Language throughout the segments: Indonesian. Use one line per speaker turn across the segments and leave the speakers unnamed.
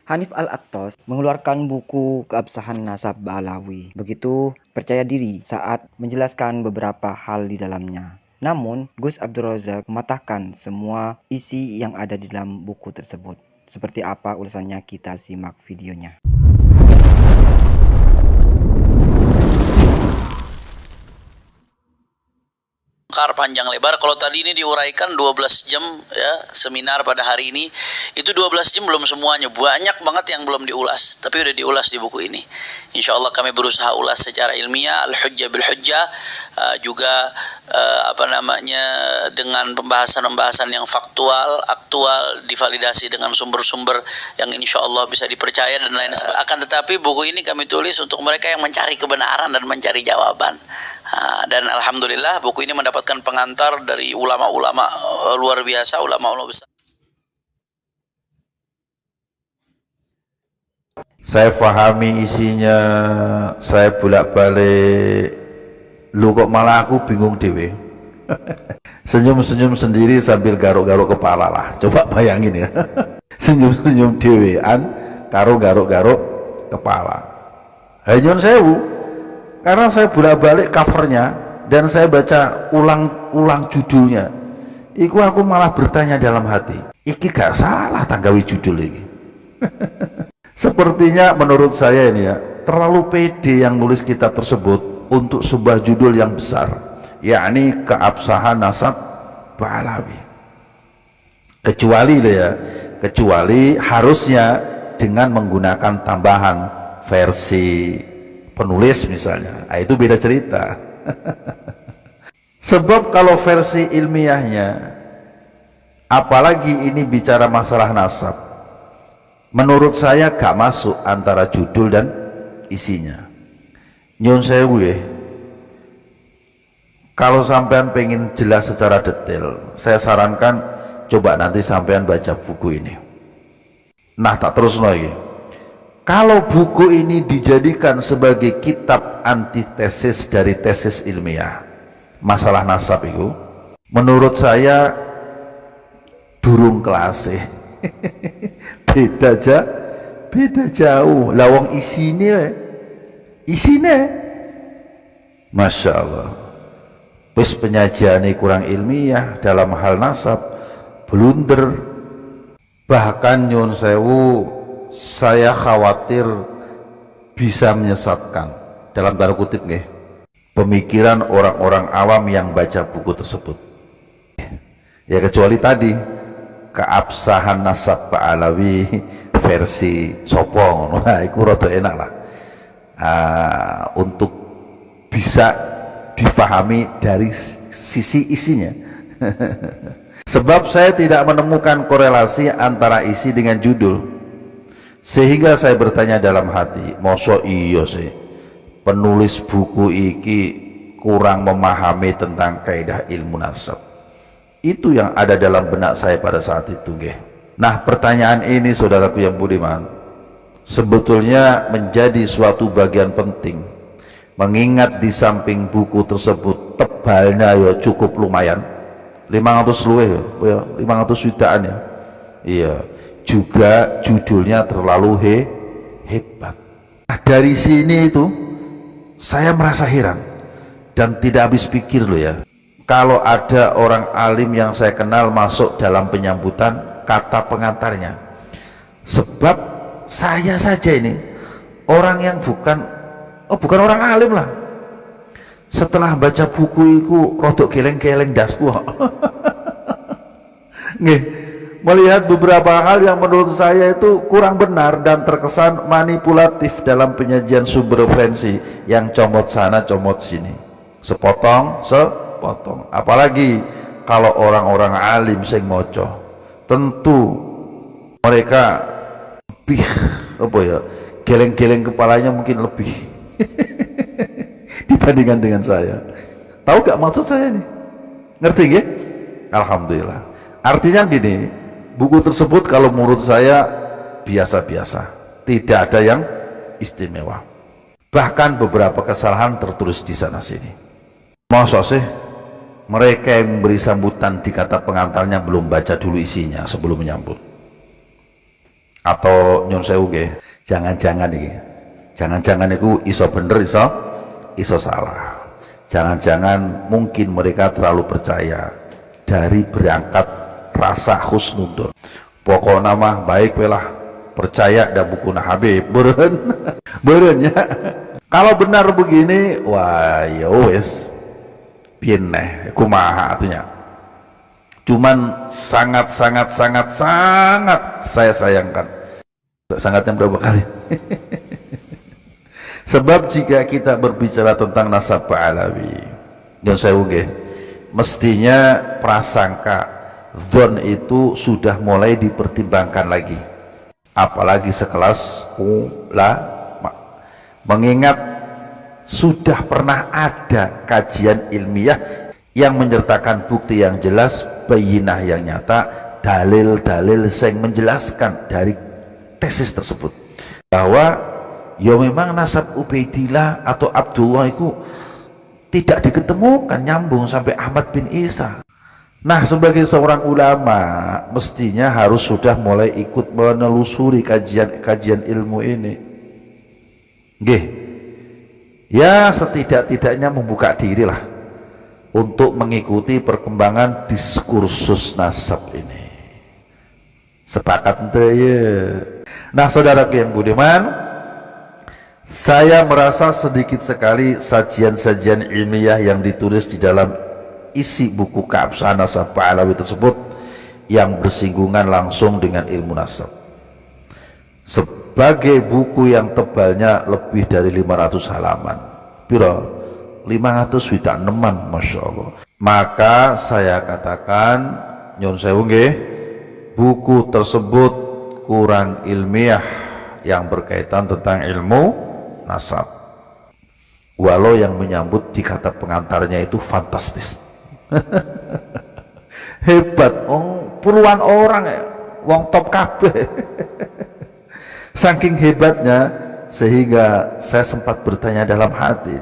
Hanif Al-Attas mengeluarkan buku Keabsahan Nasab Ba'alawi. Begitu percaya diri saat menjelaskan beberapa hal di dalamnya. Namun, Gus Abdul Razak mematahkan semua isi yang ada di dalam buku tersebut. Seperti apa ulasannya, kita simak videonya.
Panjang lebar. Kalau tadi ini diuraikan 12 jam ya, seminar pada hari ini, itu 12 jam belum semuanya, banyak banget yang belum diulas, tapi udah diulas di buku ini. Insya Allah kami berusaha ulas secara ilmiah, al-hujjah bil-hujjah, juga dengan pembahasan-pembahasan yang faktual, aktual, divalidasi dengan sumber-sumber yang insya Allah bisa dipercaya dan lain sebagainya. Akan tetapi buku ini kami tulis untuk mereka yang mencari kebenaran dan mencari jawaban. Dan alhamdulillah buku ini mendapatkan pengantar dari ulama-ulama luar biasa, ulama-ulama besar.
Saya pahami isinya, saya bolak-balik, lu kok malah aku bingung dewe. Senyum-senyum sendiri sambil garuk-garuk kepala lah, coba bayangin ya. Senyum-senyum dewean karo garuk-garuk kepala. Hanyun sewu, karena saya bolak-balik covernya dan saya baca ulang-ulang judulnya, iku aku malah bertanya dalam hati, iki gak salah tanggawi judul ini. Sepertinya menurut saya ini ya, terlalu pede yang nulis kitab tersebut untuk sebuah judul yang besar, yakni Keabsahan Nasab Ba'alawi. Kecuali harusnya dengan menggunakan tambahan versi penulis misalnya, itu beda cerita. Sebab kalau versi ilmiahnya, apalagi ini bicara masalah nasab, menurut saya gak masuk antara judul dan isinya. Nyun sewu ya, kalau sampean pengen jelas secara detail, saya sarankan coba nanti sampean baca buku ini. Nah, tak terus lagi. Kalau buku ini dijadikan sebagai kitab antitesis dari tesis ilmiah masalah nasab itu, menurut saya durung kelas. beda jauh. Lawang isine Masya Allah, wis penyajiannya kurang ilmiah dalam hal nasab, blunder. Bahkan nyun sewu, saya khawatir bisa menyesatkan, dalam tanda kutip nih, pemikiran orang-orang awam yang baca buku tersebut. Ya kecuali tadi Keabsahan Nasab Ba'alawi versi sopong, nah itu rada enak lah, untuk bisa difahami dari sisi isinya. Sebab saya tidak menemukan korelasi antara isi dengan judul, sehingga saya bertanya dalam hati, mosok iya sih penulis buku iki kurang memahami tentang kaidah ilmu nasab. Itu yang ada dalam benak saya pada saat itu. Nah, pertanyaan ini saudaraku yang budiman sebetulnya menjadi suatu bagian penting, mengingat di samping buku tersebut tebalnya ya cukup lumayan, 500 luwih ya, 500 widaan ya. Iya, juga judulnya terlalu hebat. Nah, dari sini itu saya merasa heran dan tidak habis pikir loh ya, kalau ada orang alim yang saya kenal masuk dalam penyambutan kata pengantarnya. Sebab saya saja ini orang yang bukan orang alim lah, setelah baca buku itu rodok geleng-geleng dasku. Nih, melihat beberapa hal yang menurut saya itu kurang benar dan terkesan manipulatif dalam penyajian sumber referensi yang comot sana comot sini, sepotong. Apalagi kalau orang-orang alim sing moco, tentu mereka lebih geleng-geleng kepalanya mungkin lebih dibandingkan dengan saya. Tahu gak maksud saya ini? Ngerti gak? Alhamdulillah. Artinya gini, buku tersebut kalau menurut saya biasa-biasa, tidak ada yang istimewa. Bahkan beberapa kesalahan tertulis di sana sini. Masa sih mereka yang memberi sambutan di kata pengantarnya belum baca dulu isinya sebelum menyambut? atau nyun sewu nggih, jangan-jangan iki. Jangan-jangan itu iso bener iso salah. Jangan-jangan mungkin mereka terlalu percaya dari berangkat rasa husnudon. Pokoknya mah baik welah, percaya dah buku Habib beren beren ya. Kalau benar begini, wah ya wes pineh kumaha atunya. Cuman sangat saya sayangkan. Sangatnya berapa kali? Sebab jika kita berbicara tentang nasab Alawi, dan saya nggih, mestinya prasangka dzon itu sudah mulai dipertimbangkan lagi. Apalagi sekelas ulama. Mengingat sudah pernah ada kajian ilmiah yang menyertakan bukti yang jelas, bayinah yang nyata, dalil-dalil yang menjelaskan dari tesis tersebut bahwa ya memang nasab Ubaidillah atau Abdullah itu tidak diketemukan nyambung sampai Ahmad bin Isa. Nah, sebagai seorang ulama mestinya harus sudah mulai ikut menelusuri kajian ilmu ini. Nggih. Ya setidak-tidaknya membuka diri lah untuk mengikuti perkembangan diskursus nasab ini. Sepakat ente ya. Nah, saudaraku yang budiman, saya merasa sedikit sekali sajian-sajian ilmiah yang ditulis di dalam isi buku Keabsahan Nasab Alawi tersebut yang bersinggungan langsung dengan ilmu nasab. Sebagai buku yang tebalnya lebih dari 500 halaman, piro 500 widak neman, Masya Allah. Maka saya katakan, nyun sewu nggih, buku tersebut kurang ilmiah yang berkaitan tentang ilmu nasab. Walau yang menyambut di kata pengantarnya itu fantastis. Hebat, puluhan orang ya, wong top kabeh. Saking hebatnya sehingga saya sempat bertanya dalam hati,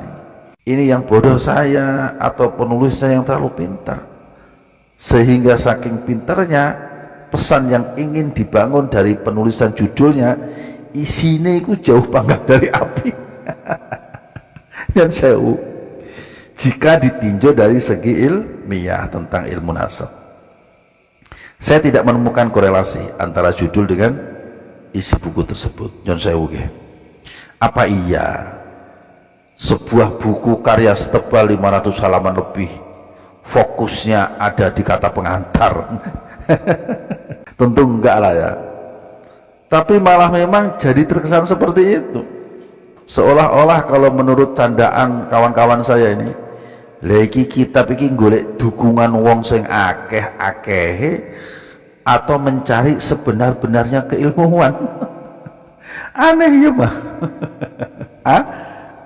ini yang bodoh saya atau penulisnya yang terlalu pintar? Sehingga saking pintarnya pesan yang ingin dibangun dari penulisan judulnya, isinya itu jauh pangkat dari api. Yang sewu jika ditinjau dari segi ilmiah tentang ilmu nasab, saya tidak menemukan korelasi antara judul dengan isi buku tersebut. Yang sewu nggih, apa iya sebuah buku karya setebal 500 halaman lebih fokusnya ada di kata pengantar? Tentu enggak lah ya. Tapi malah memang jadi terkesan seperti itu, seolah-olah kalau menurut candaan kawan-kawan saya ini, lagi kitab iki golek dukungan wong sing akeh-akeh atau mencari sebenar-benarnya keilmuan. Aneh ya mah.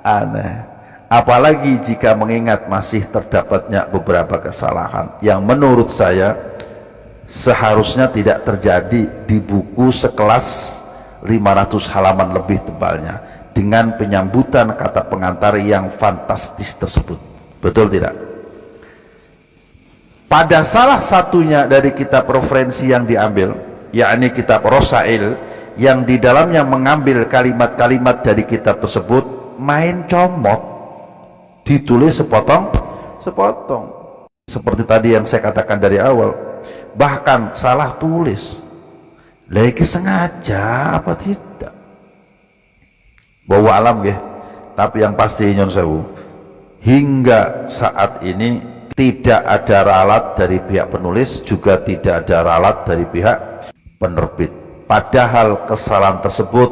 Aneh. Apalagi jika mengingat masih terdapatnya beberapa kesalahan yang menurut saya seharusnya tidak terjadi di buku sekelas 500 halaman lebih tebalnya dengan penyambutan kata pengantar yang fantastis tersebut. Betul tidak? Pada salah satunya dari kitab referensi yang diambil, yakni kitab Rosail, yang di dalamnya mengambil kalimat-kalimat dari kitab tersebut, main comot, ditulis sepotong seperti tadi yang saya katakan dari awal, bahkan salah tulis. Lagi sengaja apa tidak? Bawa alam ya. Tapi yang pasti nyon sewu, hingga saat ini tidak ada ralat dari pihak penulis, juga tidak ada ralat dari pihak penerbit. Padahal kesalahan tersebut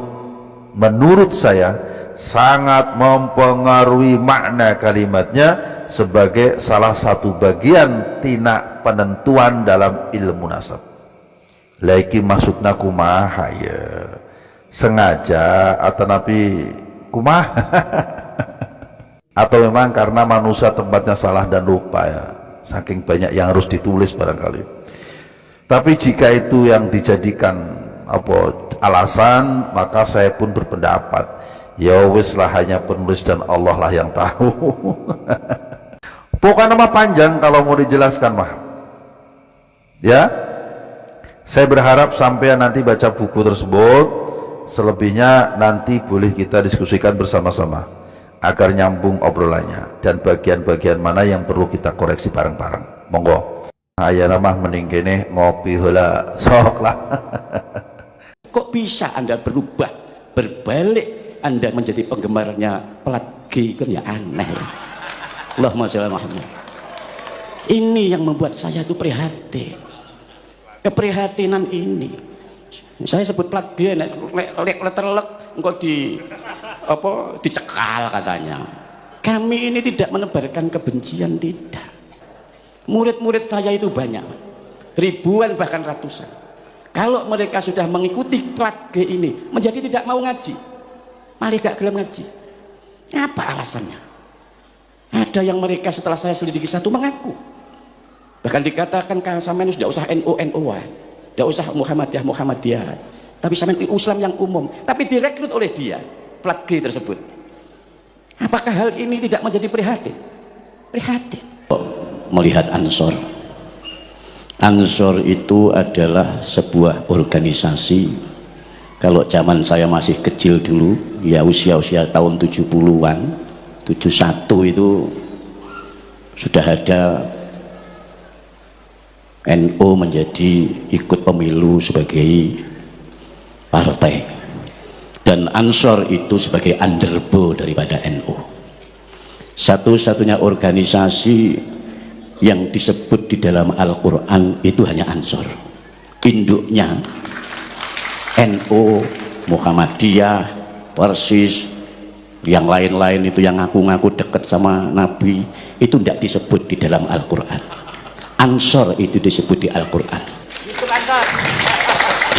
menurut saya sangat mempengaruhi makna kalimatnya sebagai salah satu bagian tina penentuan dalam ilmu nasab. Lagi maksudnya kumaha ya, sengaja atau nabi kumaha atau memang karena manusia tempatnya salah dan lupa ya, saking banyak yang harus ditulis barangkali. Tapi jika itu yang dijadikan alasan, maka saya pun berpendapat ya wis lah, hanya penulis dan Allah lah yang tahu. Pokoknya nama panjang kalau mau dijelaskan mah ya. Saya berharap sampai nanti baca buku tersebut, selebihnya nanti boleh kita diskusikan bersama-sama agar nyambung obrolannya dan bagian-bagian mana yang perlu kita koreksi bareng-bareng. Monggo. Ayana mah mending kene ngopi heula sok lah.
Kok bisa Anda berubah, berbalik Anda menjadi penggemarnya plat G? Kan ya aneh. Allahumma sholli ala Muhammad. Ini yang membuat saya itu prihatin. Keprihatinan ini. Saya sebut plat G, letter-lek engkau dicekal katanya. Kami ini tidak menebarkan kebencian, tidak. Murid-murid saya itu banyak, ribuan bahkan ratusan. Kalau mereka sudah mengikuti plat G ini, menjadi tidak mau ngaji, malah gak gelem ngaji. Apa alasannya? Ada yang mereka setelah saya selidiki satu mengaku, bahkan dikatakan kalau sampean sudah usah NU-NU-an, tidak usah Muhammadiyah, tapi sampean Islam yang umum, tapi direkrut oleh dia plat G tersebut. Apakah hal ini tidak menjadi prihatin? Prihatin. Melihat Ansor. Ansor itu adalah sebuah organisasi. Kalau zaman saya masih kecil dulu, ya usia-usia tahun 70-an, 71 itu sudah ada NU menjadi ikut pemilu sebagai partai, dan Ansor itu sebagai underbo daripada NU. Satu-satunya organisasi yang disebut di dalam Al-Quran itu hanya Ansor. Induknya NU, Muhammadiyah, Persis, yang lain-lain itu yang ngaku-ngaku dekat sama Nabi, itu tidak disebut di dalam Al-Quran. Ansor itu disebut di Al-Quran,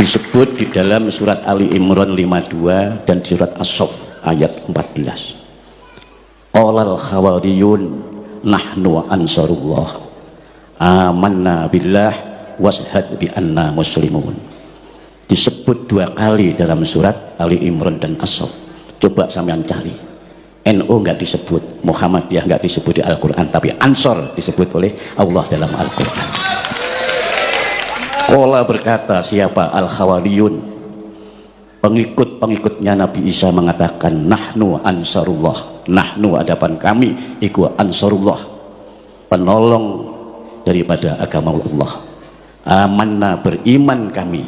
disebut di dalam surat Ali Imran 52 dan surat As-Saff ayat 14. Qolal khawariyun nahnu ansarullah amanna billah washhad bi anna muslimun. Disebut dua kali dalam surat Ali Imran dan As-Saff. Coba sampean cari, NU enggak disebut, Muhammadiyah enggak disebut di Al-Quran, tapi Ansor disebut oleh Allah dalam Al-Quran. Qala berkata, siapa? Al-Khawariyun, pengikut-pengikutnya Nabi Isa mengatakan, nahnu ansarullah, nahnu hadapan kami iku ansarullah, penolong daripada agama Allah. Amanna, beriman kami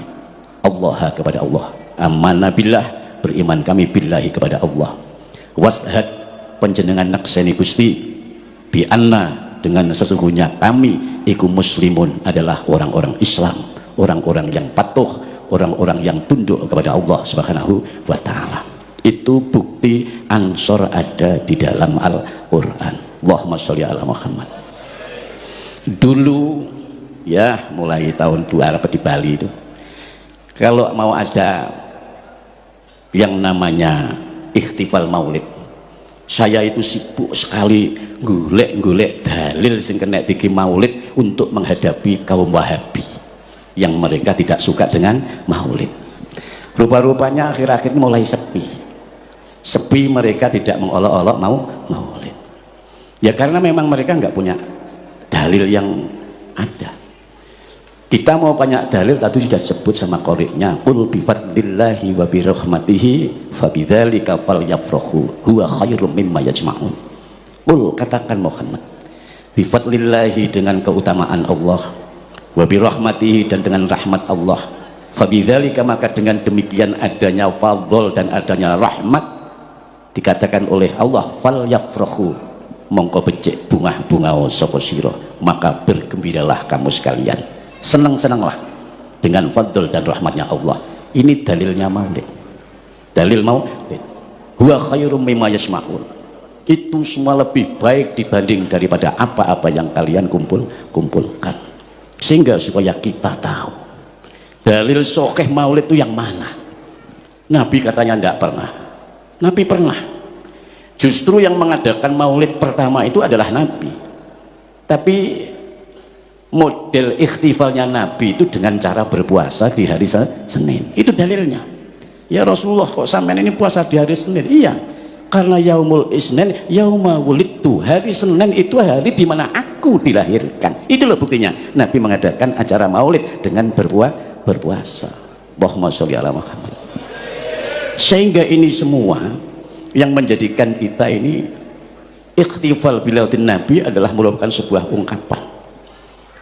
Allah kepada Allah. Amanna billah, beriman kami billahi kepada Allah. Washad, penjenengan nakseni Gusti, bi anna, dengan sesungguhnya kami iku muslimun, adalah orang-orang Islam, orang-orang yang patuh, orang-orang yang tunduk kepada Allah Subhanahu wa ta'ala. Itu bukti Ansor ada di dalam Al-Quran. Allahumma sholli ala Muhammad. Dulu ya, mulai tahun 2000 di Bali itu, kalau mau ada yang namanya ikhtifal maulid, saya itu sibuk sekali golek-golek dalil sing kena diki maulid untuk menghadapi kaum Wahabi yang mereka tidak suka dengan maulid. Rupa-rupanya akhir-akhir mulai sepi, mereka tidak mengolok-olok mau maulid. Ya karena memang mereka nggak punya dalil yang ada. Kita mau banyak dalil, tadi sudah sebut sama qori'nya, qul bifadlillahi wa birahmatihi fabidzalika falyafrahu huwa khairum mimma yajma'un. Qul, katakan Muhammad, bifadlillahi, dengan keutamaan Allah, wa birahmatihi, dan dengan rahmat Allah, fabidzalika, maka dengan demikian adanya fadl dan adanya rahmat, dikatakan oleh Allah, falyafrahu, mongko becik bunga-bunga sapa sira, maka bergembiralah kamu sekalian, senang-senanglah dengan fadl dan rahmatnya Allah. Ini dalilnya maulid, dalil maulid, huwa khairum mimma yasma'un, itu semua lebih baik dibanding daripada apa-apa yang kalian kumpulkan. Sehingga supaya kita tahu dalil sokeh maulid itu yang mana. Nabi katanya tidak pernah, Nabi pernah. Justru yang mengadakan maulid pertama itu adalah Nabi, tapi model ikhtifalnya Nabi itu dengan cara berpuasa di hari Senin. Itu dalilnya. Ya Rasulullah, kok sampean ini puasa di hari Senin? Iya, karena yaumul isnin yauma wulidtu, hari Senin itu hari di mana aku dilahirkan. Itu loh buktinya Nabi mengadakan acara maulid dengan berpuasa. Allahumma sholli ala Muhammad. Sehingga ini semua yang menjadikan kita ini ikhtifal bilaudin Nabi adalah merupakan sebuah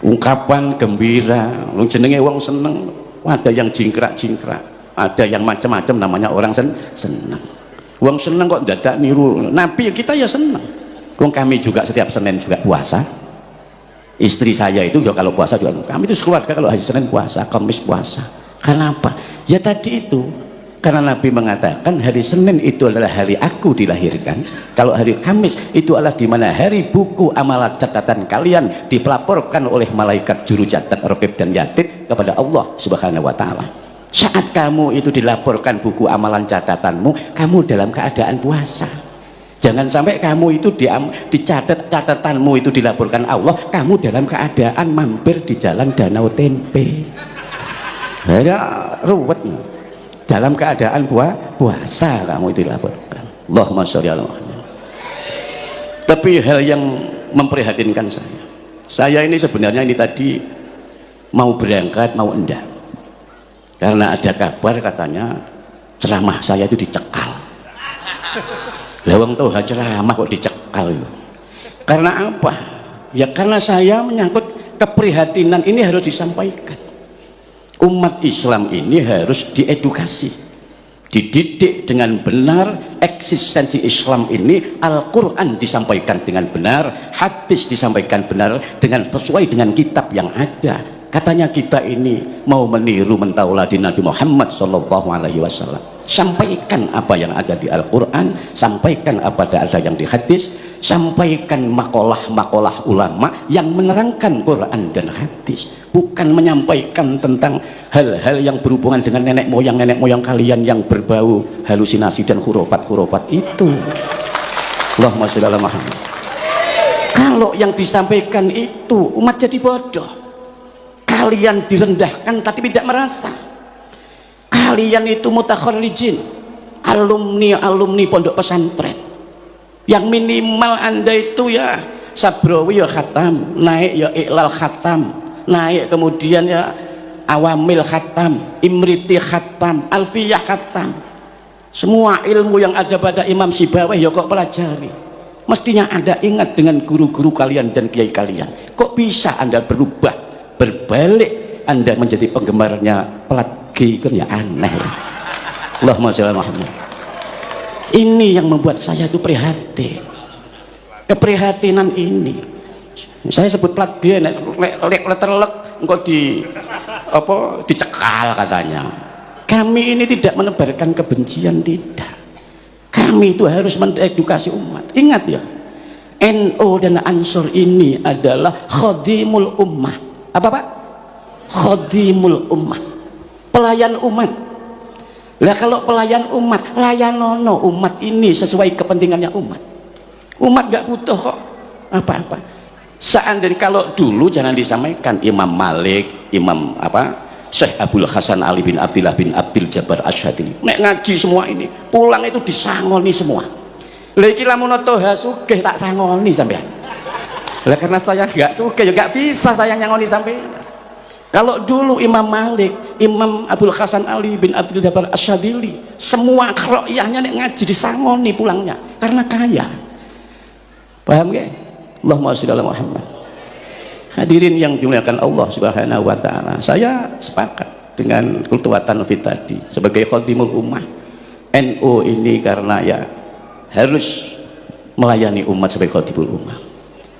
ungkapan gembira. Jenenge wong seneng, ada yang jingkrak-jingkrak, ada yang macam-macam, namanya orang seneng. Wong seneng kok dadak niru Nabi, kita ya seneng. Wong kami juga setiap Senin juga puasa. Istri saya itu ya kalau puasa juga, kami itu keluarga kalau hari Senin puasa, Kamis puasa. Karena apa? Ya tadi itu, karena Nabi mengatakan hari Senin itu adalah hari aku dilahirkan. Kalau hari Kamis itu adalah di mana hari buku amalan catatan kalian dipelaporkan oleh malaikat juru catat Raqib dan Yatid kepada Allah Subhanahu wa taala. Saat kamu itu dilaporkan buku amalan catatanmu, kamu dalam keadaan puasa. Jangan sampai kamu itu dicatat catatanmu itu dilaporkan Allah, kamu dalam keadaan mampir di jalan Danau Tempe. Ya ruwet. Dalam keadaan puasa kamu itu dilaporkan. Allahumma sholli ala Muhammad. Tapi hal yang memprihatinkan saya ini sebenarnya ini tadi mau berangkat mau enggak, karena ada kabar katanya ceramah saya itu dicekal. Lawang tuh ceramah kok dicekal itu. Karena apa? Ya karena saya menyangkut keprihatinan ini harus disampaikan. Umat Islam ini harus diedukasi, dididik dengan benar. Eksistensi Islam ini, Al-Quran disampaikan dengan benar, hadis disampaikan benar, dengan sesuai dengan kitab yang ada. Katanya kita ini mau meniru mentauladi Nabi Muhammad SAW. Sampaikan apa yang ada di Al-Quran, sampaikan apa yang ada yang di hadis, sampaikan makalah-makalah ulama yang menerangkan Quran dan hadis, bukan menyampaikan tentang hal-hal yang berhubungan dengan nenek moyang kalian yang berbau halusinasi dan hurufat itu. Allahumma sholli ala Muhammad. Kalau yang disampaikan itu umat jadi bodoh, kalian direndahkan tapi tidak merasa. Kalian itu mutakharrijin, alumni pondok pesantren, yang minimal anda itu ya sabrawi ya khatam, naik ya iqlal khatam, naik kemudian ya awamil khatam, imriti khatam, alfiyah khatam. Semua ilmu yang ada pada Imam Sibawayh ya kok pelajari. Mestinya anda ingat dengan guru-guru kalian dan kiai kalian. Kok bisa anda berubah, berbalik anda menjadi penggemarnya pelat kan, ya aneh. Allahumma sholli ala Muhammad. Ini yang membuat saya itu prihatin. Keprihatinan ini saya sebut plat G, letter-lek engkau dicekal katanya. Kami ini tidak menebarkan kebencian, tidak. Kami itu harus mengedukasi umat. Ingat ya, NU dan Ansor ini adalah khadimul ummah. Apa Pak? Khadimul ummah, pelayan umat. Lah kalau pelayan umat, layanono umat ini sesuai kepentingannya umat. Umat gak butuh kok apa-apa. Seandainya kalau dulu jangan disampaikan Imam Malik, Imam Syekh Abdul Hasan Ali bin Abdillah bin Abdul Jabbar Asyadili, nek ngaji semua ini pulang itu disangoni semua. Lah iki lamun toha sugih tak sangoni sampean. Lah karena saya gak sugih ya gak bisa saya nyangoni sampean. Kalau dulu Imam Malik, Imam Abdul Hasan Ali bin Abdul Jabbar Asyadili, semua kroyahnya nek ngaji disangoni pulangnya karena kaya. Paham gak? Allahumma sholli ala Muhammad. Hadirin yang dimuliakan Allah Subhanahu wa taala, saya sepakat dengan Kultuwatan Fit tadi sebagai khadimul ummah. NU ini karena ya harus melayani umat sebagai khadimul ummah.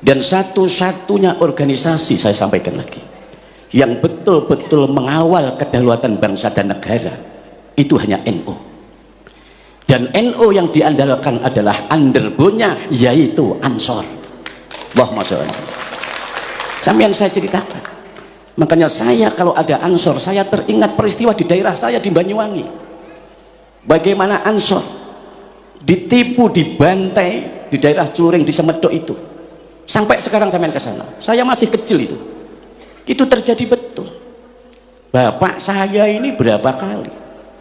Dan satu-satunya organisasi, saya sampaikan lagi, yang betul-betul mengawal kedaulatan bangsa dan negara itu hanya NU. Dan NU yang diandalkan adalah underbone-nya yaitu Ansor. Allahumma sholli ala Muhammad. Sampeyan saya ceritakan, makanya saya kalau ada Ansor saya teringat peristiwa di daerah saya di Banyuwangi, bagaimana Ansor ditipu, dibantai di daerah Curing di Semedok itu. Sampai sekarang sampeyan ke sana, saya masih kecil itu terjadi betul. Bapak saya ini berapa kali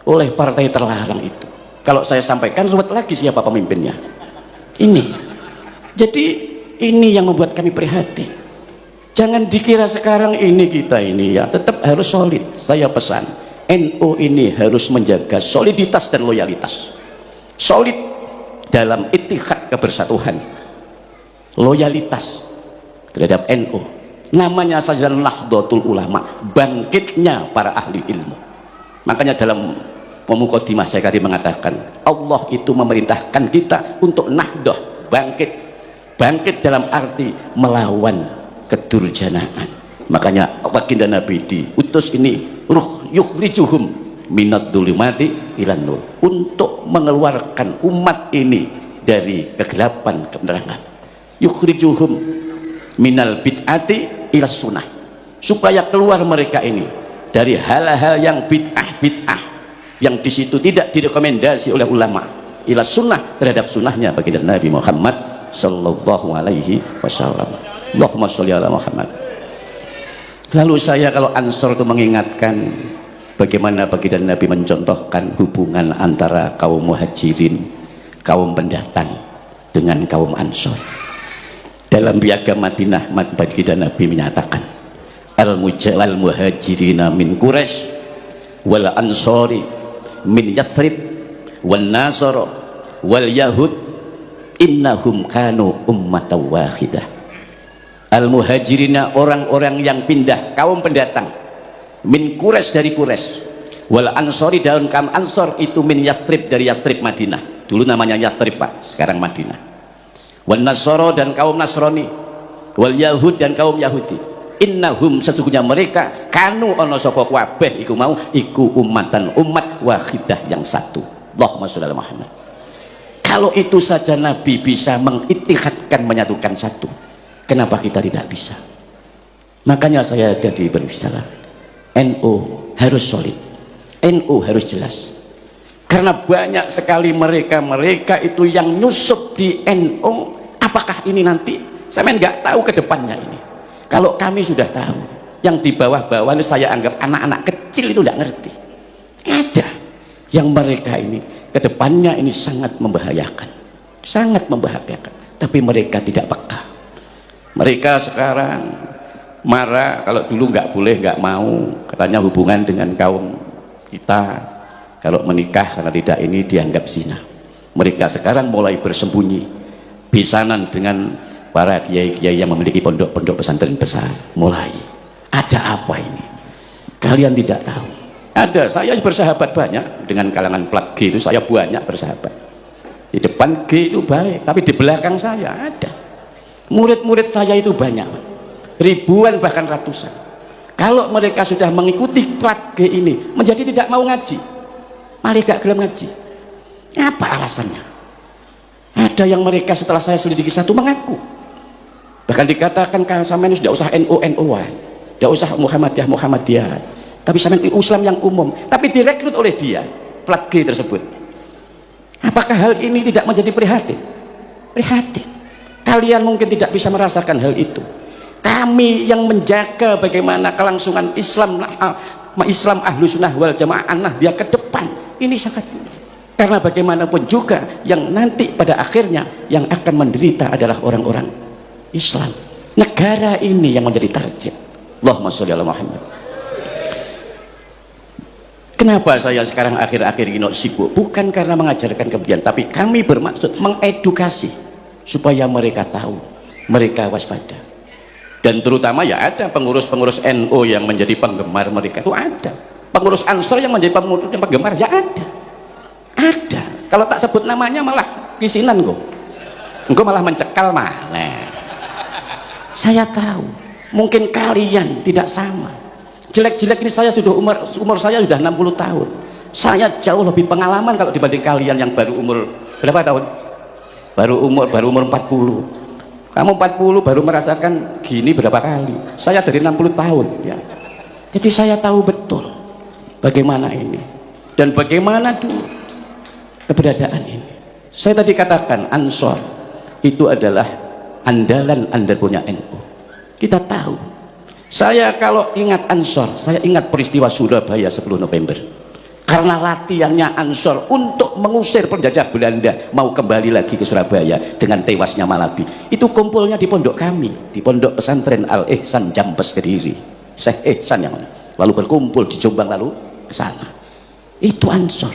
oleh partai terlarang itu, kalau saya sampaikan ruwet lagi siapa pemimpinnya ini. Jadi ini yang membuat kami prihatin. Jangan dikira sekarang ini kita ini ya tetap harus solid. Saya pesan, NU ini harus menjaga soliditas dan loyalitas. Solid dalam ittihad kebersatuan, loyalitas terhadap NU. Namanya saja Nahdlatul Ulama, bangkitnya para ahli ilmu. Makanya dalam Muqaddimah saya tadi mengatakan, Allah itu memerintahkan kita untuk nahdah, bangkit dalam arti melawan kedurjanaan. Makanya baginda Nabi diutus ini yukhrijuhum minad dzulumati ilan nur, untuk mengeluarkan umat ini dari kegelapan kebenaran. Yukhrijuhum minal bid'ati ila sunnah, supaya keluar mereka ini dari hal-hal yang bid'ah yang di situ tidak direkomendasi oleh ulama, ila sunnah, terhadap sunnahnya baginda Nabi Muhammad sallallahu alaihi wasallam. Allahumma sholli ala Muhammad. Lalu saya kalau Ansor itu mengingatkan bagaimana baginda Nabi mencontohkan hubungan antara kaum muhajirin, kaum pendatang dengan kaum Ansor. Dalam piagam Madinah, baginda Nabi menyatakan, al muhajirina min Quraisy wal ansori min Yathrib wal Nasara wal Yahud innahum kanu ummatan wahidah. Al muhajirina, orang-orang yang pindah, kaum pendatang, min Quraisy, dari Quraisy, wal ansori, daun kaum Ansor itu min Yathrib, dari Yathrib Madinah, dulu namanya Yathrib Pak, sekarang Madinah, wal Nasara, dan kaum Nasrani, wal Yahud, dan kaum Yahudi. Innahum, sesungguhnya mereka, kanu ono sapa kabeh iku mau iku ummatan, umat wahidah yang satu. Allahumma sholli ala Muhammad. Kalau itu saja Nabi bisa mengittihadkan, menyatukan satu, kenapa kita tidak bisa? Makanya saya tadi berbicara, NU harus solid, NU harus jelas, karena banyak sekali mereka itu yang nyusup di NU. Apakah ini nanti saya nggak tahu ke depannya ini. Kalau kami sudah tahu, yang di bawah-bawah ini saya anggap anak-anak kecil itu tidak ngerti. Ada yang mereka ini ke depannya ini sangat membahayakan, tapi mereka tidak peka. Mereka sekarang marah kalau dulu nggak boleh, nggak mau, katanya hubungan dengan kaum kita kalau menikah karena tidak ini dianggap zina. Mereka sekarang mulai bersembunyi, besanan dengan para kiai-kiai yang memiliki pondok-pondok pesantren besar. Mulai ada apa ini? Kalian tidak tahu. Ada, saya bersahabat banyak dengan kalangan plat G itu, saya banyak bersahabat. Di depan G itu baik, tapi di belakang saya ada. Murid-murid saya itu banyak, ribuan bahkan ratusan. Kalau mereka sudah mengikuti plat G ini, menjadi tidak mau ngaji, malah gak gelem ngaji. Apa alasannya? Ada yang mereka setelah saya selidiki satu mengaku, bahkan dikatakan kan sampean sudah usah NU-NU-an, tidak usah Muhammadiyah, tapi sampean Islam yang umum, tapi direkrut oleh dia plat G tersebut. Apakah hal ini tidak menjadi prihatin? Prihatin. Kalian mungkin tidak bisa merasakan hal itu. Kami yang menjaga bagaimana kelangsungan Islam ahlu sunnah wal jamaah dia ke depan, ini sangat, karena bagaimanapun juga yang nanti pada akhirnya yang akan menderita adalah orang-orang Islam. Negara ini yang menjadi target. Allahumma sholli ala Muhammad. Kenapa saya sekarang akhir-akhir ini sibuk? Bukan karena mengajarkan kebencian, tapi kami bermaksud mengedukasi supaya mereka tahu, mereka waspada. Dan terutama ya ada pengurus-pengurus NU yang menjadi penggemar mereka itu ada. Pengurus Ansor yang menjadi penggemar ya ada. Ada. Kalau tak sebut namanya malah kisinan kok. Engkau malah mencekal mah. Nah, saya tahu. Mungkin kalian tidak sama. Jelek-jelek ini saya sudah umur saya sudah 60 tahun. Saya jauh lebih pengalaman kalau dibanding kalian yang baru umur berapa tahun? Baru umur 40. Kamu 40 baru merasakan gini berapa kali. Saya dari 60 tahun ya. Jadi saya tahu betul bagaimana ini dan bagaimana dulu keberadaan ini. Saya tadi katakan Ansor itu adalah andalan punya NU. Kita tahu. Saya kalau ingat Ansor, saya ingat peristiwa Surabaya 10 November. karena latihannya Ansor untuk mengusir penjajah Belanda mau kembali lagi ke Surabaya dengan tewasnya Malabi. Itu kumpulnya di pondok kami, di pondok pesantren Al Ihsan Jambes Kediri, Syekh Ihsan yang lalu berkumpul di Jombang lalu ke sana. Itu Ansor.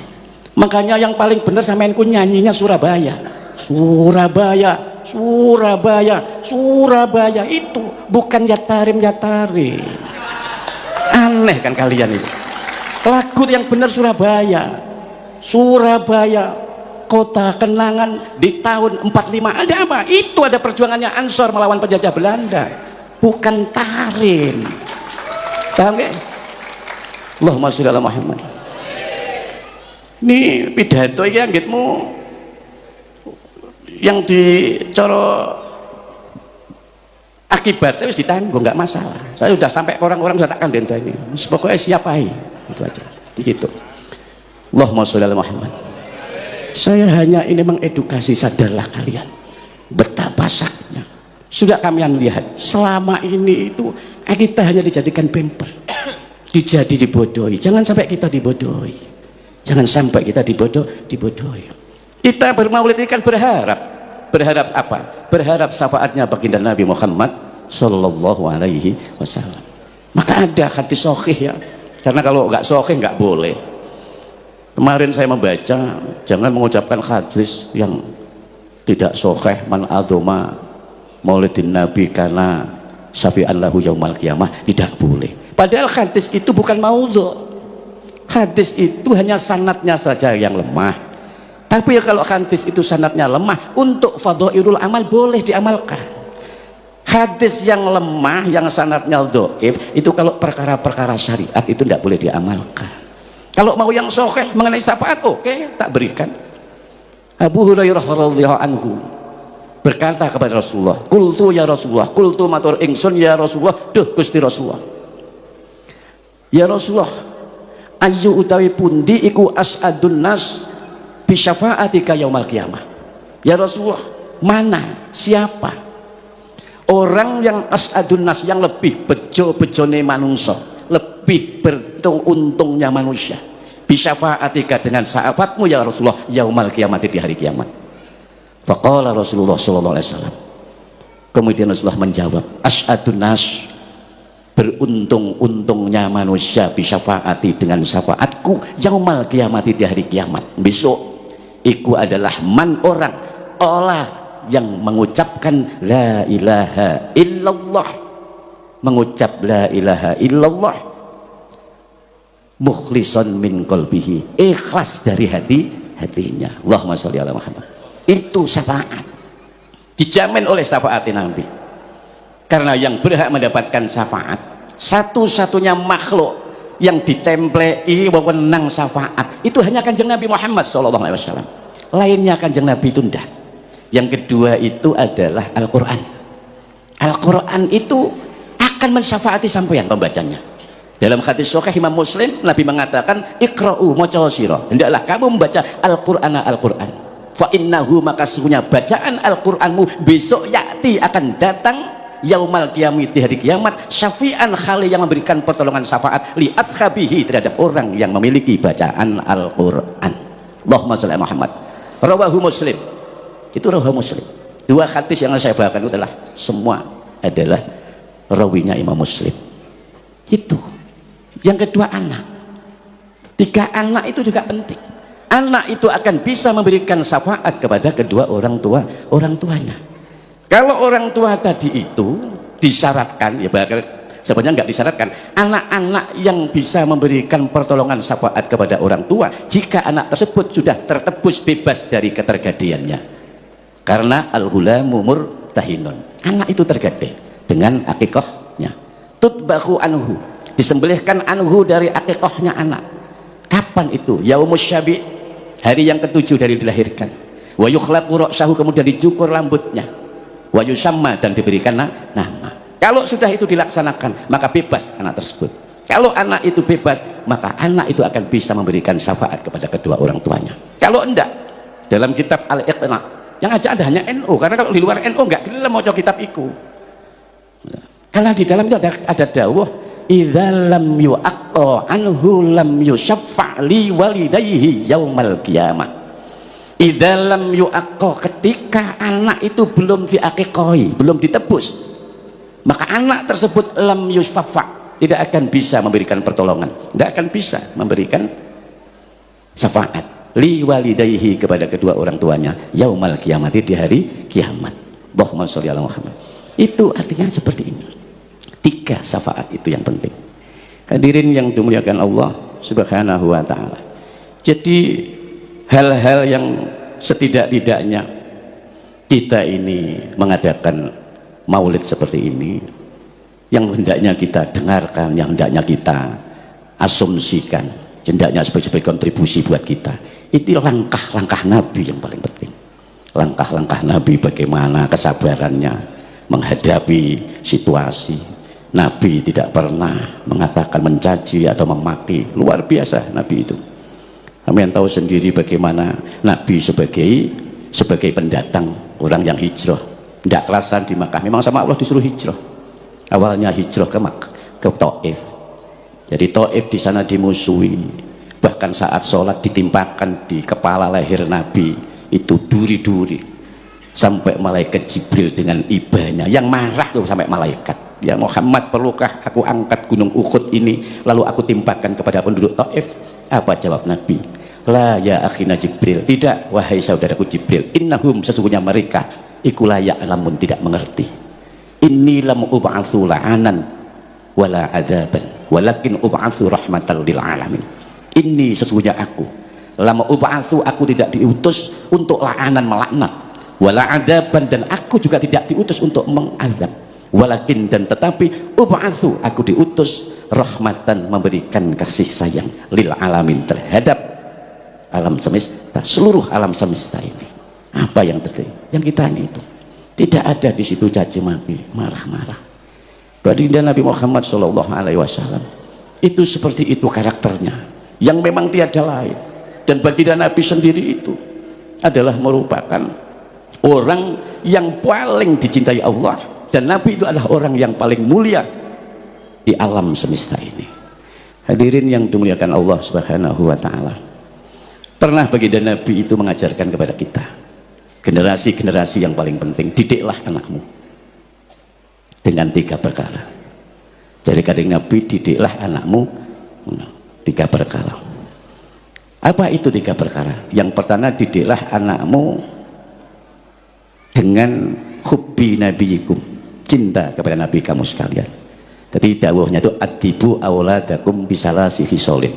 Makanya yang paling benar sampeanku nyanyinya Surabaya, Surabaya, Surabaya, Surabaya, itu bukan Yatarim Yatarim. Aneh kan kalian itu. Lagu yang benar Surabaya, Surabaya, kota kenangan di tahun 45. Ada apa? Itu ada perjuangannya Ansor melawan penjajah Belanda, bukan Tarim. Paham gak? Allahumma sholli ala Muhammad. Ini pidato iki anggitmu yang dicoro akibatnya wis ditanggung, nggak masalah. Saya sudah sampai ke orang-orang sudah tak kandhani. Pokoknya siapa itu aja. Begitu. Allahumma sholli ala Muhammad. Saya hanya ini mengedukasi, sadarlah kalian betapa sakitnya. Sudah kalian lihat selama ini itu kita hanya dijadikan pamper, dibodohi. Jangan sampai kita dibodohi. Jangan sampai kita dibodohi. Kita bermaulid ini kan berharap apa? Berharap syafaatnya baginda Nabi Muhammad sallallahu alaihi wasallam. Maka ada hadis sahih ya. Karena kalau nggak sahih nggak boleh. Kemarin saya membaca, jangan mengucapkan hadis yang tidak sahih, man adoma maulidin Nabi karena syafi'an lahu yaumal qiyamah, tidak boleh. Padahal hadis itu bukan maudhu'. Hadis itu hanya sanadnya saja yang lemah. Tapi kalau hadis itu sanadnya lemah, untuk fadhailul amal boleh diamalkan. Hadis yang lemah, yang sanadnya dhaif, itu kalau perkara-perkara syariat itu tidak boleh diamalkan. Kalau mau yang sahih mengenai syafaat, oke, tak berikan. Abu Hurairah radhiyallahu anhu berkata kepada Rasulullah, "Qultu ya Rasulullah, qultu matur ingsun ya Rasulullah, duh Gusti Rasulullah. Ya Rasulullah, ayu utawi pundi iku as'adun nas bi syafaatika yaumal qiyamah." Ya Rasulullah, mana, siapa orang yang as'adun nas, yang lebih bejo-bejone manungsa, lebih beruntung-untungnya manusia, bi syafaatika dengan syafaatmu ya Rasulullah yaumal qiyamah, di hari kiamat. Faqala Rasulullah sallallahu alaihi wasallam, kemudian Rasulullah menjawab, as'adun nas, beruntung-untungnya manusia bisyafaati, dengan syafaatku yaumal qiyamati, di hari kiamat besok, iku adalah man, orang Allah yang mengucapkan la ilaha illallah, mengucap la ilaha illallah mukhlishon min qalbihi, ikhlas dari hatinya. Allahumma sholli ala Muhammad. Itu syafaat, dijamin oleh syafaat Nabi. Karena yang berhak mendapatkan syafaat, satu-satunya makhluk yang ditemplei wewenang syafaat itu hanya Kanjeng Nabi Muhammad SAW. Lainnya Kanjeng Nabi itu tidak. Yang kedua itu adalah Al-Quran. Al-Quran itu akan mensyafaati sampeyan pembacanya. Dalam hadis sahih Imam Muslim, Nabi mengatakan, iqra'u maca sira, hendaklah kamu membaca Al-Qur'an, Al-Qur'an. Fa innahu, maka sesungguhnya bacaan Al-Qur'anmu besok yakti, akan datang yaumal qiyamah, di hari kiamat, syafi'an, khali, yang memberikan pertolongan syafaat li ashabihi, terhadap orang yang memiliki bacaan Al-Qur'an. Allahumma sholli ala Muhammad. Rawahu Muslim. Itu rawahu Muslim. Dua hadis yang saya bawakan itu adalah semua adalah rawinya Imam Muslim. Itu. Yang kedua anak. Tiga anak itu juga penting. Anak itu akan bisa memberikan syafaat kepada kedua orang tuanya. Kalau orang tua tadi itu disyaratkan, ya sebenarnya nggak disyaratkan, anak-anak yang bisa memberikan pertolongan syafaat kepada orang tua, jika anak tersebut sudah tertebus bebas dari ketergadiannya, karena al-ghulamu murtahinun, anak itu tergadai dengan akikahnya. Tutbahu anhu, disembelihkan anhu dari akikahnya anak. Kapan itu? Yaumus syabi', hari yang ketujuh dari dilahirkan. Wa yukhlaqu ra'sahu, kemudian dicukur rambutnya. Wa yusamma, dan diberikan nama. Kalau sudah itu dilaksanakan, maka bebas anak tersebut. Kalau anak itu bebas, maka anak itu akan bisa memberikan syafaat kepada kedua orang tuanya. Kalau enggak, dalam kitab Al-Iqna, yang aja ada hanya NU, karena kalau di luar NU enggak, kita mau coba kitab iku. Karena di dalam itu ada dawuh, idza lam yu'aqqa anhu lam yusyaffa li walidayhi yaumal qiyamah. Idza lam yu'aqqa, ketika anak itu belum diakikoi, belum ditebus, maka anak tersebut lam yusyaffa, tidak akan bisa memberikan pertolongan, tidak akan bisa memberikan syafaat li walidayhi, kepada kedua orang tuanya, yaumal qiyamati, di hari kiamat. Allahumma sholli ala Muhammad. Itu artinya seperti ini. 3 syafaat itu yang penting. Hadirin yang dimuliakan Allah Subhanahu wa taala. Jadi hal-hal yang setidak-tidaknya kita ini mengadakan maulid seperti ini, yang hendaknya kita dengarkan, yang hendaknya kita asumsikan, hendaknya sebagai kontribusi buat kita. Itu langkah-langkah Nabi yang paling penting. Langkah-langkah Nabi, bagaimana kesabarannya menghadapi situasi. Nabi tidak pernah mengatakan mencaci atau memaki. Luar biasa Nabi itu. Kalian tahu sendiri bagaimana Nabi sebagai pendatang, orang yang hijrah, tidak kelasan di Makkah. Memang sama Allah disuruh hijrah. Awalnya hijrah ke Taif. Jadi Taif di sana dimusuhi. Bahkan saat sholat ditimpakan di kepala leher Nabi itu duri-duri. Sampai malaikat Jibril dengan ibanya yang marah tuh, sampai malaikat, ya Muhammad, perlukah aku angkat gunung Uhud ini lalu aku timpakan kepada penduduk Taif? Apa jawab Nabi? La ya akhina Jibril, tidak wahai saudaraku Jibril, innahum, sesungguhnya mereka iku la ya'lamun, tidak mengerti. Inni lam ub'atsu la'anan wala adzaban walakin ub'atsu rahmatan lil alamin. Ini sesungguhnya aku lam ub'atsu, aku tidak diutus untuk la'anan, melaknat, wala adaban, dan aku juga tidak diutus untuk mengazab, walakin, dan tetapi, ub'atsu, aku diutus rahmatan, memberikan kasih sayang, lil alamin, terhadap alam semesta, seluruh alam semesta ini. Apa yang terjadi? Yang kita ini itu tidak ada di situ caci maki, marah-marah. Baginda Nabi Muhammad SAW itu seperti itu karakternya, yang memang tiada lain. Dan baginda Nabi sendiri itu adalah merupakan orang yang paling dicintai Allah, dan Nabi itu adalah orang yang paling mulia di alam semesta ini. Hadirin yang dimuliakan Allah Subhanahu wa taala. Pernah baginda Nabi itu mengajarkan kepada kita, generasi-generasi yang paling penting, didiklah anakmu dengan 3 perkara. Jadi kadang Nabi, didiklah anakmu 3 perkara. Apa itu 3 perkara? Yang pertama, didiklah anakmu dengan hubbi nabiyikum, cinta kepada nabi kamu sekalian. Jadi dawuhnya itu adibu auladakum bisalasi hisolin,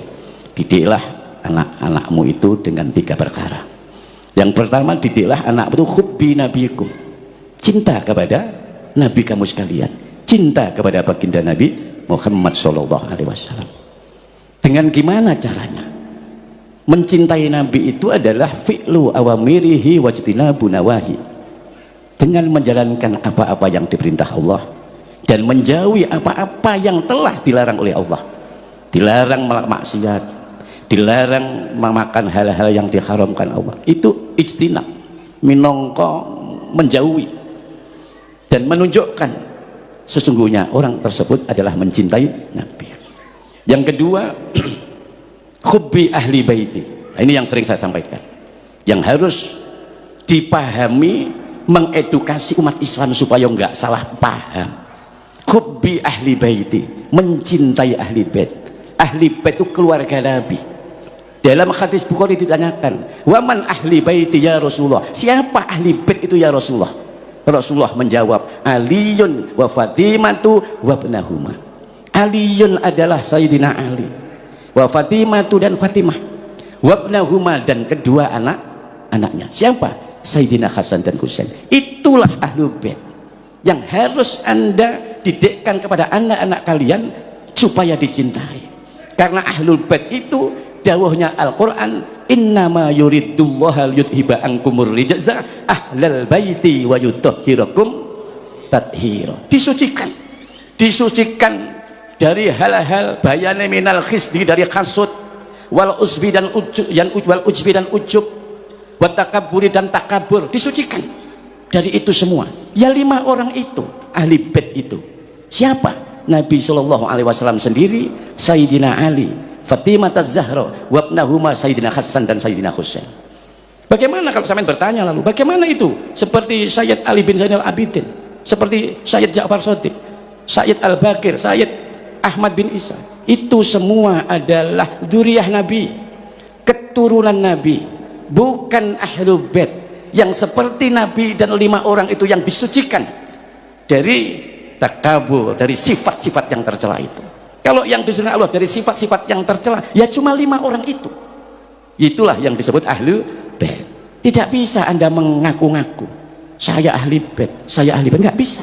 didiklah anak-anakmu itu dengan 3 perkara. Yang pertama, didiklah anak itu hubbi nabiyikum, cinta kepada nabi kamu sekalian, cinta kepada baginda Nabi Muhammad SAW. Dengan gimana caranya? Mencintai nabi itu adalah fi'lu awamirihi wajtinabu nawahi, dengan menjalankan apa-apa yang diperintah Allah dan menjauhi apa-apa yang telah dilarang oleh Allah. Dilarang maksiat, dilarang memakan hal-hal yang diharamkan Allah. Itu ijtinab, minangka menjauhi dan menunjukkan sesungguhnya orang tersebut adalah mencintai Nabi. Yang kedua, hubbi ahli baiti. Ini yang sering saya sampaikan, yang harus dipahami, mengedukasi umat Islam supaya enggak salah paham. Hubbi ahli baiti, mencintai ahli bait. Ahli bait itu keluarga Nabi. Dalam hadis Bukhari ditanyakan, waman ahli baiti ya Rasulullah, siapa ahli bait itu ya Rasulullah? Rasulullah menjawab, Aliyun wa Fatimatu wa ibnahuma. Aliyun adalah Sayyidina Ali, wa Fatimatu, dan Fatimah, wa ibnahuma, dan kedua anak-anaknya. Siapa? Sayyidina Hasan dan Husain. Itulah ahlul bait yang harus Anda didikkan kepada anak-anak kalian supaya dicintai. Karena ahlul bait itu dawuhnya Al-Qur'an, innama yuridullahu liyudhiba ankumur rijza ahlal baiti wa yutahhirakum tathira. Disucikan dari hal-hal bayane minal khisdi, dari hasud, wal usbi dan ujub, watakaburi dan takabur, disucikan dari itu semua. Ya 5 orang itu ahli bait itu. Siapa? Nabi Shallallahu Alaihi Wasallam sendiri, Sayyidina Ali, Fatimah Az-Zahra, wabnahuma Sayyidina Hasan dan Sayyidina Husain. Bagaimana kalau sampean bertanya lalu, bagaimana itu? Seperti Sayyid Ali bin Zainal Abidin, seperti Sayyid Ja'far Shadiq, Sayyid Al-Bakir, Sayyid Ahmad bin Isa. Itu semua adalah dzurriyyah Nabi, keturunan Nabi, bukan ahlul bait yang seperti Nabi dan 5 orang itu yang disucikan dari takabur, dari sifat-sifat yang tercela itu. Kalau yang disuruh Allah dari sifat-sifat yang tercela, ya cuma 5 orang itu. Itulah yang disebut ahlu bait. Tidak bisa Anda mengaku-ngaku saya ahli bait, saya ahli bait, nggak bisa.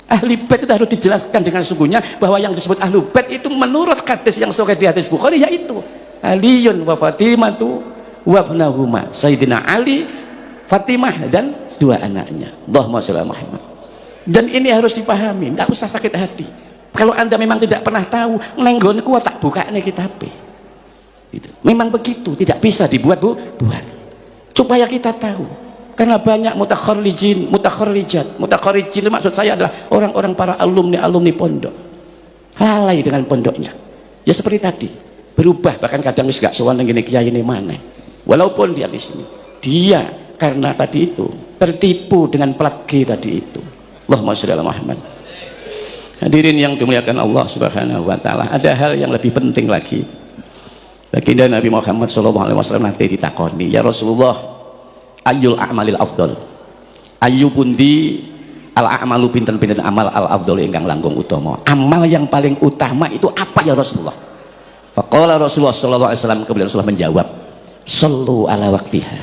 Ahli bait itu harus dijelaskan dengan sungguhnya bahwa yang disebut ahlu bait itu menurut hadis yang sahih di hadis Bukhari yaitu Aliyun wa Fatimatu wa ibnahuma, Sayyidina Ali, Fatimah dan 2 anaknya. Allahumma shalli ala Muhammad. Dan ini harus dipahami, nggak usah sakit hati. Kalau Anda memang tidak pernah tahu, nenggon kuat tak buka nih kitab. Gitu. Memang begitu, tidak bisa dibuat buat supaya kita tahu. Karena banyak mutakharrijin, mutakharrijin maksud saya adalah orang-orang para alumni pondok lalai dengan pondoknya. Ya seperti tadi, berubah bahkan kadang wis gak sowan ngene kiai ini mana. Walaupun dia di sini, dia karena tadi itu tertipu dengan plat G tadi itu. Allahumma shalli ala Muhammad. Hadirin yang dimuliakan Allah Subhanahu wa taala, ada hal yang lebih penting lagi. Baginda Nabi Muhammad SAW nanti ditakoni, ya Rasulullah, ayyul a'malil afdal, ayu pundi al a'malu pinten-pinten amal al afdal ingkang langkung utama, amal yang paling utama itu apa ya Rasulullah? Faqala Rasulullah SAW, kemudian Rasulullah menjawab, sallu ala waktiha,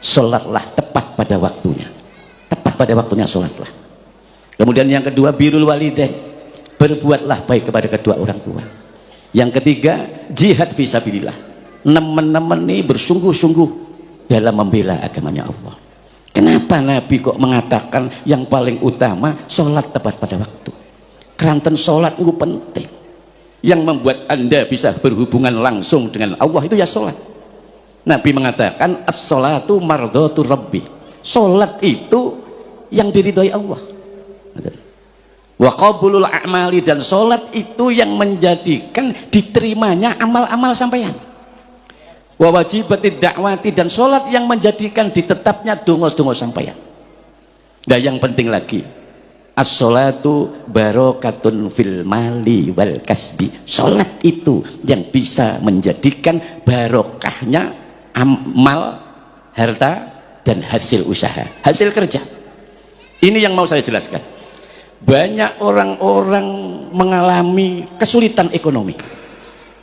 sholatlah tepat pada waktunya, tepat pada waktunya sholatlah. Kemudian yang kedua, birrul walidain, berbuatlah baik kepada kedua orang tua. Yang ketiga, jihad fisabilillah, nemen-nemen nih bersungguh-sungguh dalam membela agamanya Allah. Kenapa Nabi kok mengatakan yang paling utama sholat tepat pada waktu? Keranten sholat itu penting. Yang membuat Anda bisa berhubungan langsung dengan Allah itu ya sholat. Nabi mengatakan as-sholatu mardhatu rabbi, sholat itu yang diridhoi Allah. Wa qabulul a'mali, dan sholat itu yang menjadikan diterimanya amal-amal sampeyan. Wa wajibatid da'wati, dan sholat yang menjadikan ditetapnya donga-donga sampeyan. Dan yang penting lagi, as-sholatu barokatun fil mali wal kasbi, sholat itu yang bisa menjadikan barokahnya amal, harta, dan hasil usaha, hasil kerja. Ini yang mau saya jelaskan. Banyak orang-orang mengalami kesulitan ekonomi,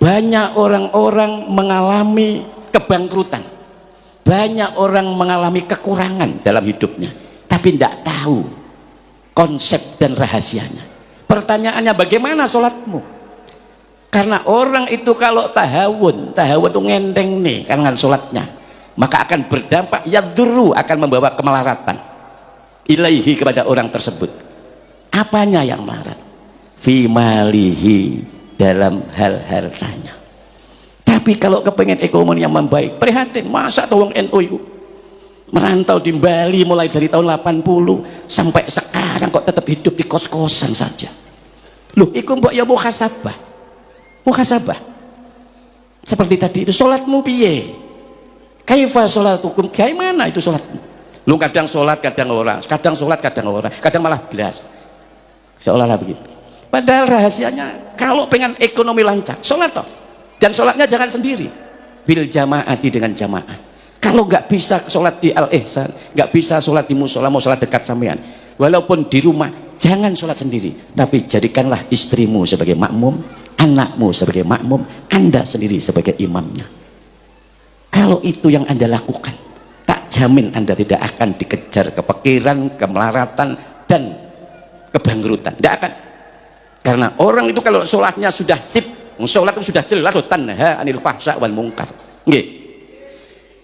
banyak orang-orang mengalami kebangkrutan, banyak orang mengalami kekurangan dalam hidupnya, tapi tidak tahu konsep dan rahasianya. Pertanyaannya, bagaimana sholatmu? Karena orang itu kalau tahawun itu ngendeng nih karena sholatnya, maka akan berdampak yadurru, akan membawa kemelaratan ilaihi, kepada orang tersebut. Apanya yang melarat? Fi malihi, dalam hal hartanya. Tapi kalau kepengen ekonomi yang membaik, prihatin, masa tolong NU itu merantau di Bali mulai dari tahun 80 sampai sekarang kok tetap hidup di kos-kosan saja. Loh, iku mbok ya muhasabah. Muhasabah. Seperti tadi itu, sholatmu piye? Kaifa sholatukum? Bagaimana itu sholatmu? Lu kadang sholat, kadang orang, kadang sholat, kadang orang, kadang malah belas. Seolah-olah begitu. Padahal rahasianya, kalau pengen ekonomi lancar, sholat toh. Dan sholatnya jangan sendiri, bil jamaati, dengan jamaah. Kalau nggak bisa sholat di al-ihsan, nggak bisa sholat di musola, mau sholat dekat sampean, walaupun di rumah, jangan sholat sendiri, tapi jadikanlah istrimu sebagai makmum, anakmu sebagai makmum, Anda sendiri sebagai imamnya. Kalau itu yang Anda lakukan, tak jamin Anda tidak akan dikejar kepikiran, kemelaratan, dan kebangkrutan. Tidak akan. Karena orang itu kalau sholatnya sudah sip, sholat itu sudah jelas, tanha anil fahsya wal munkar. Nggih.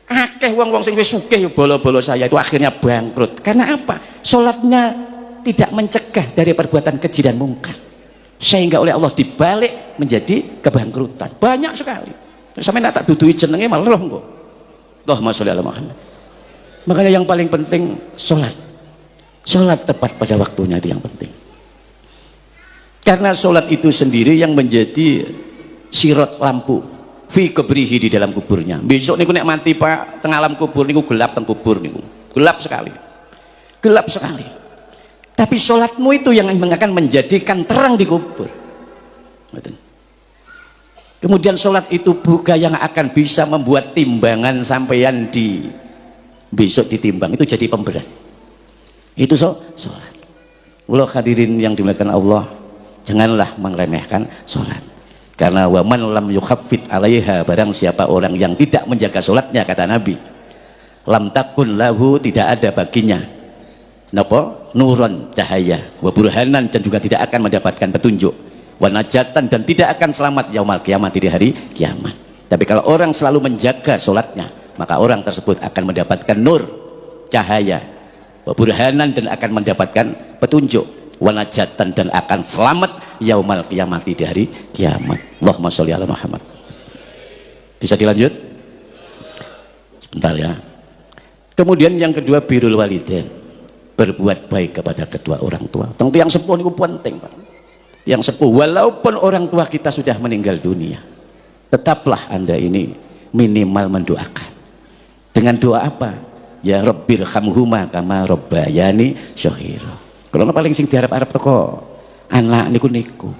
Akeh wong-wong sing wis sugih bolo-bolo saya itu akhirnya bangkrut. Karena apa? Sholatnya tidak mencegah dari perbuatan keji dan mungkar, sehingga oleh Allah dibalik menjadi kebangkrutan. Banyak sekali. Sampai tak dudui jenenge malah roh kok. Allahumma sholli ala Muhammad. Makanya yang paling penting sholat. Sholat tepat pada waktunya itu yang penting. Karena sholat itu sendiri yang menjadi sirot lampu fi kubrihi di dalam kuburnya. Besok niku nek mati Pak teng alam kubur niku gelap teng kubur niku. Gelap sekali. Gelap sekali. Tapi sholatmu itu yang akan menjadikan terang di kubur. Kemudian sholat itu bukan yang akan bisa membuat timbangan sampeyan di besok ditimbang, itu jadi pemberat. Itu sholat. Ulah hadirin yang dimuliakan Allah, janganlah meremehkan sholat. Karena waman lam yukhaffit alaiha, barang siapa orang yang tidak menjaga sholatnya, kata Nabi, lam takun lahu, tidak ada baginya napa nuron, cahaya, wa burhanan, dan juga tidak akan mendapatkan petunjuk, wa najatan, dan tidak akan selamat yaumal kiamat, di hari kiamat. Tapi kalau orang selalu menjaga sholatnya, maka orang tersebut akan mendapatkan nur, cahaya, wa burhanan, dan akan mendapatkan petunjuk, wa najatan, dan akan selamat yaumal kiamat, di hari kiamat. Allahumma sholli ala Muhammad. Bisa dilanjut? Sebentar ya. Kemudian yang kedua, birrul walidain, berbuat baik kepada kedua orang tua. Tentu yang sepuh itu penting, Pak. Yang sepuh, walaupun orang tua kita sudah meninggal dunia, tetaplah Anda ini minimal mendoakan. Dengan doa apa? Ya Rabbirhamhuma kama rabbayani shaghira. Kalau paling sing diharap-harap teko anak niku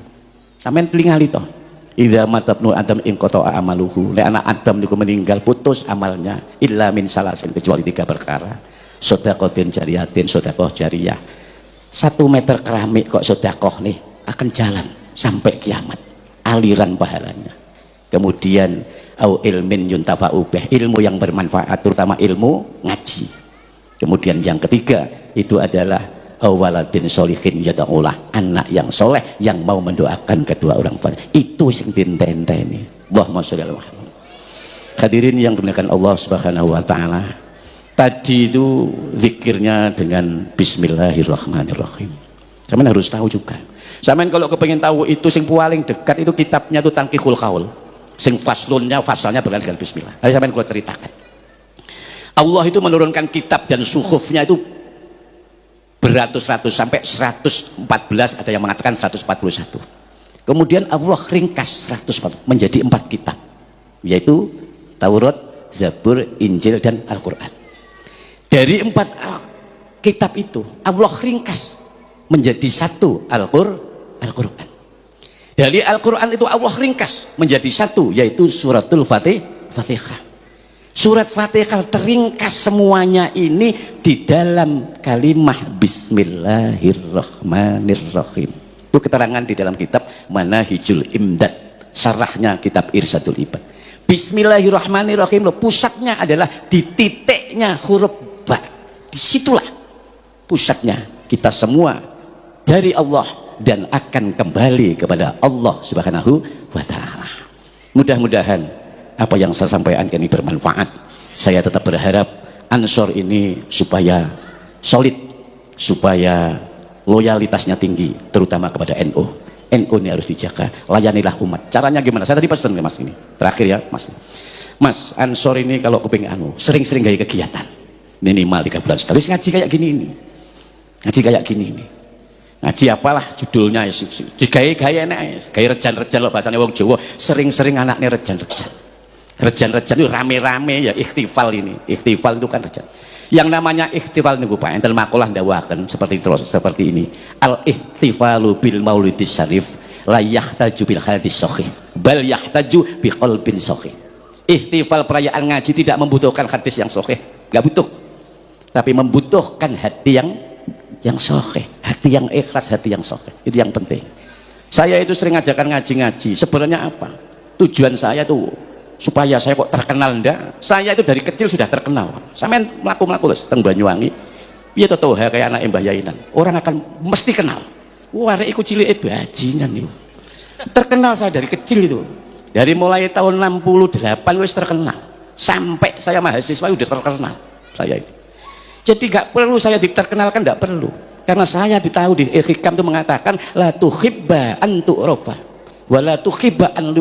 sampean telingali toh, idza matabnu adam in qata'a amaluhu, le anak Adam niku meninggal putus amalnya, illa min salasin, kecuali 3 perkara, sedaqatin jariyatin, sedekah jariyah. 1 meter keramik kok sedekah nih akan jalan sampai kiamat, aliran pahalanya. Kemudian au ilmin yuntafa'u bih, ilmu yang bermanfaat, terutama ilmu ngaji. Kemudian yang ketiga itu adalah awaladin sholihin yada'ulah, anak yang soleh yang mau mendoakan kedua orang tua. Itu sing dintenteni. Allahumma sholli ala Muhammad. Hadirin yang dimuliakan Allah Subhanahu wa taala, tadi itu zikirnya dengan bismillahirrahmanirrahim. Sampeyan harus tahu juga. Sampeyan kalau kepengen tahu itu sing paling dekat itu kitabnya itu Tanqihul Qaul. Sing faslunnya, fasalnya berkaitan dengan bismillah. Ayo sampeyan kula ceritakan. Allah itu menurunkan kitab dan suhufnya itu beratus-ratus sampai 114, ada yang mengatakan 141. Kemudian Allah ringkas 140 menjadi 4 kitab, yaitu Taurat, Zabur, Injil, dan Al-Quran. Dari 4 kitab itu Allah ringkas menjadi 1 Al-Quran. Dari Al-Quran itu Allah ringkas menjadi 1, yaitu suratul Fatihah. Surat Fatihah teringkas semuanya ini di dalam kalimah bismillahirrahmanirrahim. Itu keterangan di dalam kitab Manahijul Imdad, sarahnya kitab Irsadul Ibad. Bismillahirrahmanirrahim, pusatnya adalah di titiknya huruf ba. Disitulah pusatnya kita semua dari Allah dan akan kembali kepada Allah Subhanahu wa ta'ala. Mudah-mudahan apa yang saya sampaikan ini bermanfaat. Saya tetap berharap Ansor ini supaya solid, supaya loyalitasnya tinggi, terutama kepada NU. NU ini harus dijaga. Layanilah umat. Caranya gimana? Saya tadi pesan ke Mas ini. Terakhir ya, Mas. Mas, Ansor ini kalau kepingin sering-sering gaya kegiatan. Minimal 3 bulan sekali ngaji kayak gini ini. Ngaji kayak gini ini. Ngaji apalah judulnya, gaya-gaya nek, gaya rejan-rejan loh bahasanya wong Jawa. Sering-sering anaknya rejan-rejan. Rejan-rejan itu rame-rame ya, ikhtifal ini. Ikhtifal itu kan rejan. Yang namanya ikhtifal niku Pak, enten makalah ndawaken seperti ini. Al ihtifalu bil maulidis syarif la yahtaju bil hadis sahih, bal yahtaju bi qalbin sahih. Ihtifal perayaan ngaji tidak membutuhkan hadis yang sahih, enggak butuh. Tapi membutuhkan hati yang sahih, hati yang ikhlas, hati yang sahih. Itu yang penting. Saya itu sering ngajakan ngaji-ngaji. Sebenarnya apa? Tujuan saya itu supaya saya kok terkenal ndak? Saya itu dari kecil sudah terkenal. Sampeyan mlaku-mlaku wis teng Banyuwangi. Piye to toha kaya anak Mbah Yainan. Orang akan mesti kenal. Wah, arek iku cilike bajingan niku. Terkenal saya dari kecil itu. Dari mulai tahun 68 wis terkenal. Sampai saya mahasiswa udah terkenal saya ini. Jadi nggak perlu saya diterkenalkan, nggak perlu. Karena saya ditahu di Hikam itu mengatakan la tuhibba an tu'rafa wala tuhibba an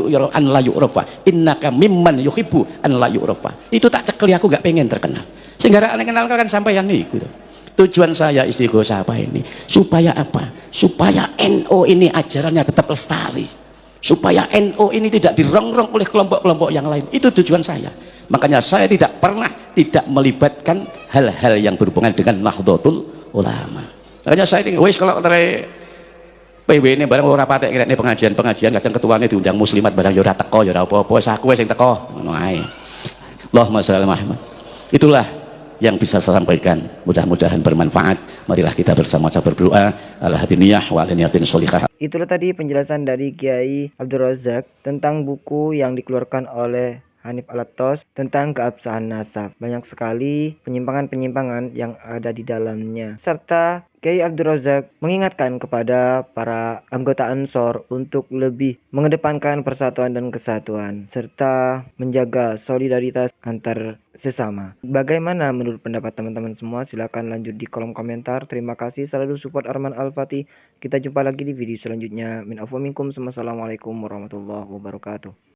la yu'rafa innaka mimman yuhibbu an la yu'rafa. Itu tak cekeli, aku gak pengen terkenal. Sehingga anak kenal kan sampai yang niku. Tujuan saya istighosah apa ini? Supaya apa? Supaya NU ini ajarannya tetap lestari. Supaya NU ini tidak dirongrong oleh kelompok-kelompok yang lain. Itu tujuan saya. Makanya saya tidak pernah tidak melibatkan hal-hal yang berhubungan dengan Nahdlatul Ulama. Makanya saya ini, wis kalau dari PW ini barang ora patek kira pengajian kadang ketuanya diundang muslimat barang ya ora teko ya ora apa-apa, wis aku wis sing teko. Ngono ae. Allahumma shalli ala Muhammad. Itulah yang bisa saya sampaikan, mudah-mudahan bermanfaat. Marilah kita bersama-sama berdoa ala hadiniyah wa ala niyatin sholihah.
Itulah tadi penjelasan dari Kiai Abdul Razak tentang buku yang dikeluarkan oleh Hanif Alatos tentang keabsahan nasab. Banyak sekali penyimpangan-penyimpangan yang ada di dalamnya. Serta Kiai Abdul Razak mengingatkan kepada para anggota Ansor untuk lebih mengedepankan persatuan dan kesatuan serta menjaga solidaritas antar sesama. Bagaimana menurut pendapat teman-teman semua? Silahkan lanjut di kolom komentar. Terima kasih selalu support Arman Al-Fatih. Kita jumpa lagi di video selanjutnya. Min afu minkum. Wassalamualaikum warahmatullahi wabarakatuh.